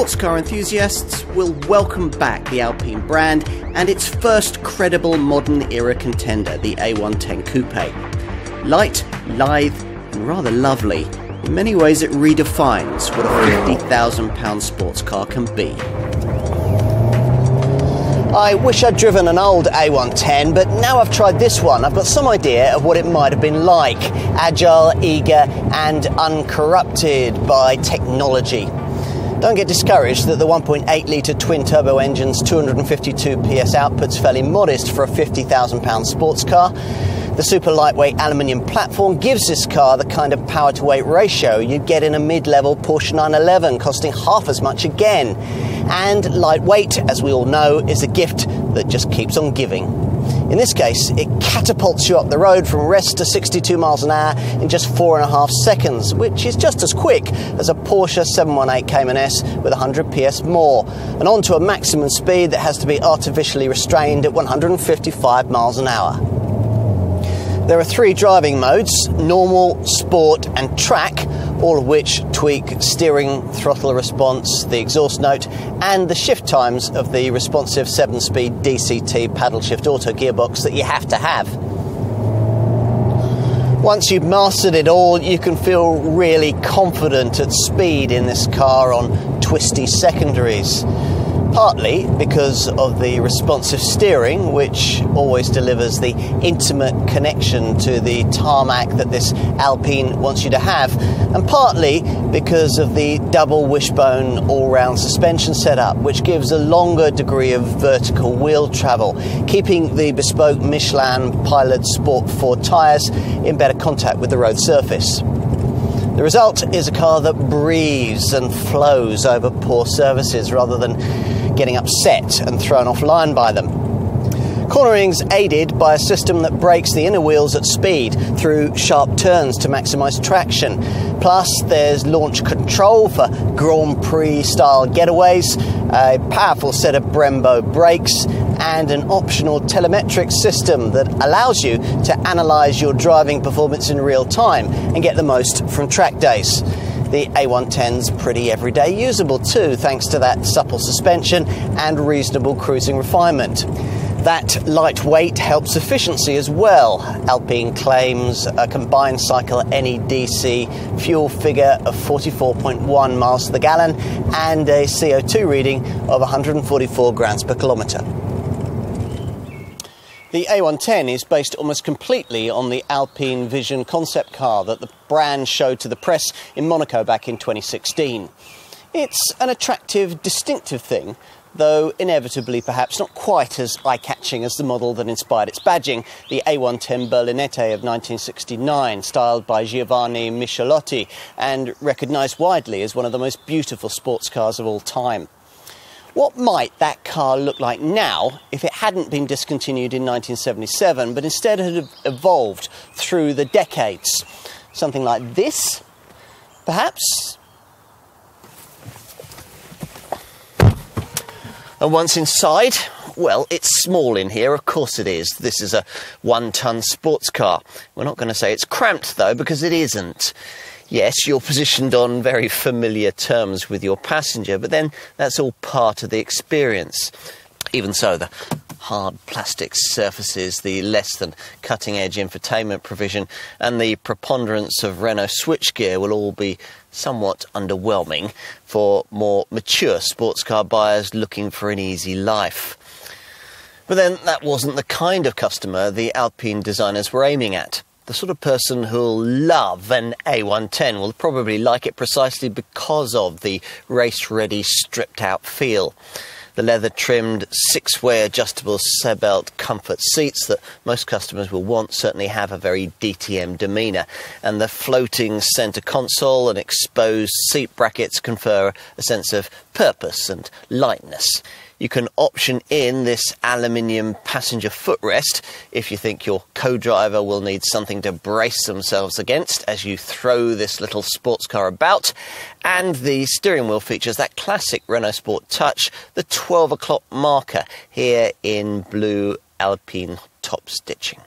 sports car enthusiasts will welcome back the Alpine brand and its first credible modern era contender, the A110 Coupe. Light, lithe and rather lovely, in many ways it redefines what a £50,000 sports car can be. I wish I'd driven an old A110, but now I've tried this one, I've got some idea of what it might have been like. Agile, eager and uncorrupted by technology. Don't get discouraged that the 1.8 litre twin-turbo engine's 252 PS output's fairly modest for a £50,000 sports car. The super lightweight aluminium platform gives this car the kind of power-to-weight ratio you'd get in a mid-level Porsche 911, costing half as much again. And lightweight, as we all know, is a gift that just keeps on giving. In this case, it catapults you up the road from rest to 62 miles an hour in just 4.5 seconds, which is just as quick as a Porsche 718 Cayman S with 100 PS more, and on to a maximum speed that has to be artificially restrained at 155 miles an hour. There are 3 driving modes: normal, sport and track, all of which tweak steering, throttle response, the exhaust note and the shift times of the responsive 7-speed DCT paddle shift auto gearbox that you have to have. Once you've mastered it all, you can feel really confident at speed in this car on twisty secondaries. Partly because of the responsive steering, which always delivers the intimate connection to the tarmac that this Alpine wants you to have, and partly because of the double wishbone all-round suspension setup, which gives a longer degree of vertical wheel travel, keeping the bespoke Michelin Pilot Sport 4 tyres in better contact with the road surface. The result is a car that breathes and flows over poor surfaces rather than getting upset and thrown offline by them. Cornering's aided by a system that brakes the inner wheels at speed through sharp turns to maximise traction. Plus, there's launch control for Grand Prix-style getaways, a powerful set of Brembo brakes, and an optional telemetric system that allows you to analyse your driving performance in real time and get the most from track days. The A110's pretty everyday usable too, thanks to that supple suspension and reasonable cruising refinement. That lightweight helps efficiency as well. Alpine claims a combined cycle NEDC fuel figure of 44.1 miles to the gallon and a CO2 reading of 144 grams per kilometre. The A110 is based almost completely on the Alpine Vision concept car that the brand showed to the press in Monaco back in 2016. It's an attractive, distinctive thing, though inevitably perhaps not quite as eye-catching as the model that inspired its badging, the A110 Berlinette of 1969, styled by Giovanni Michelotti and recognised widely as one of the most beautiful sports cars of all time. What might that car look like now if it hadn't been discontinued in 1977, but instead had evolved through the decades? Something like this, perhaps? And once inside, well, it's small in here, of course it is. This is a 1-ton sports car. We're not going to say it's cramped, though, because it isn't. Yes, you're positioned on very familiar terms with your passenger, but then that's all part of the experience. Even so, the hard plastic surfaces, the less than cutting-edge infotainment provision, and the preponderance of Renault switchgear will all be somewhat underwhelming for more mature sports car buyers looking for an easy life. But then that wasn't the kind of customer the Alpine designers were aiming at. The sort of person who'll love an A110 will probably like it precisely because of the race-ready, stripped-out feel. The leather-trimmed, 6-way adjustable Sebelt comfort seats that most customers will want certainly have a very DTM demeanour, and the floating centre console and exposed seat brackets confer a sense of purpose and lightness. You can option in this aluminium passenger footrest if you think your co-driver will need something to brace themselves against as you throw this little sports car about. And the steering wheel features that classic Renault Sport touch, the 12 o'clock marker, here in blue Alpine top stitching.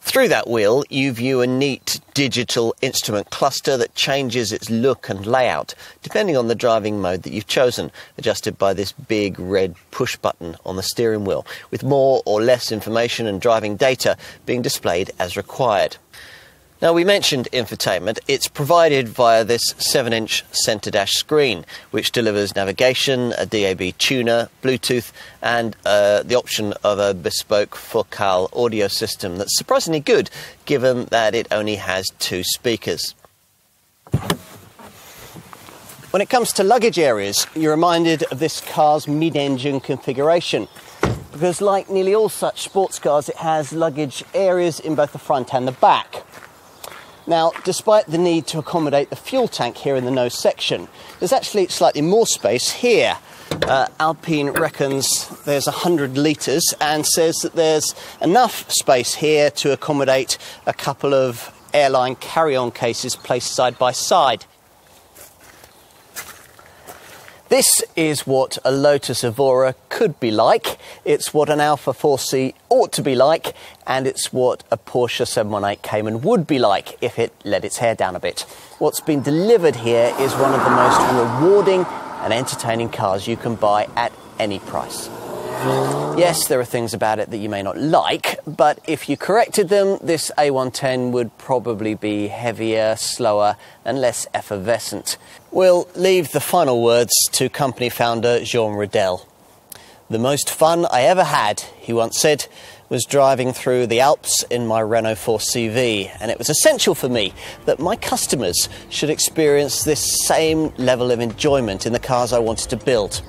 Through that wheel, you view a neat digital instrument cluster that changes its look and layout, depending on the driving mode that you've chosen, adjusted by this big red push button on the steering wheel, with more or less information and driving data being displayed as required. Now, we mentioned infotainment. It's provided via this 7-inch centre dash screen, which delivers navigation, a DAB tuner, Bluetooth, and the option of a bespoke focal audio system that's surprisingly good, given that it only has 2 speakers. When it comes to luggage areas, you're reminded of this car's mid-engine configuration, because like nearly all such sports cars, it has luggage areas in both the front and the back. Now, despite the need to accommodate the fuel tank here in the nose section, there's actually slightly more space here. Alpine reckons there's 100 litres and says that there's enough space here to accommodate a couple of airline carry-on cases placed side by side. This is what a Lotus Evora could be like, it's what an Alfa 4C ought to be like, and it's what a Porsche 718 Cayman would be like if it let its hair down a bit. What's been delivered here is one of the most rewarding and entertaining cars you can buy at any price. Yes, there are things about it that you may not like, but if you corrected them, this A110 would probably be heavier, slower, and less effervescent. We'll leave the final words to company founder Jean Riddell. "The most fun I ever had," he once said, "was driving through the Alps in my Renault 4CV, and it was essential for me that my customers should experience this same level of enjoyment in the cars I wanted to build."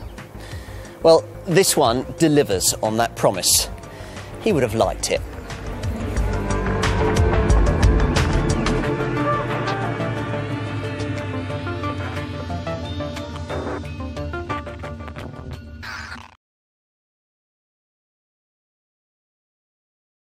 Well, this one delivers on that promise. He would have liked it.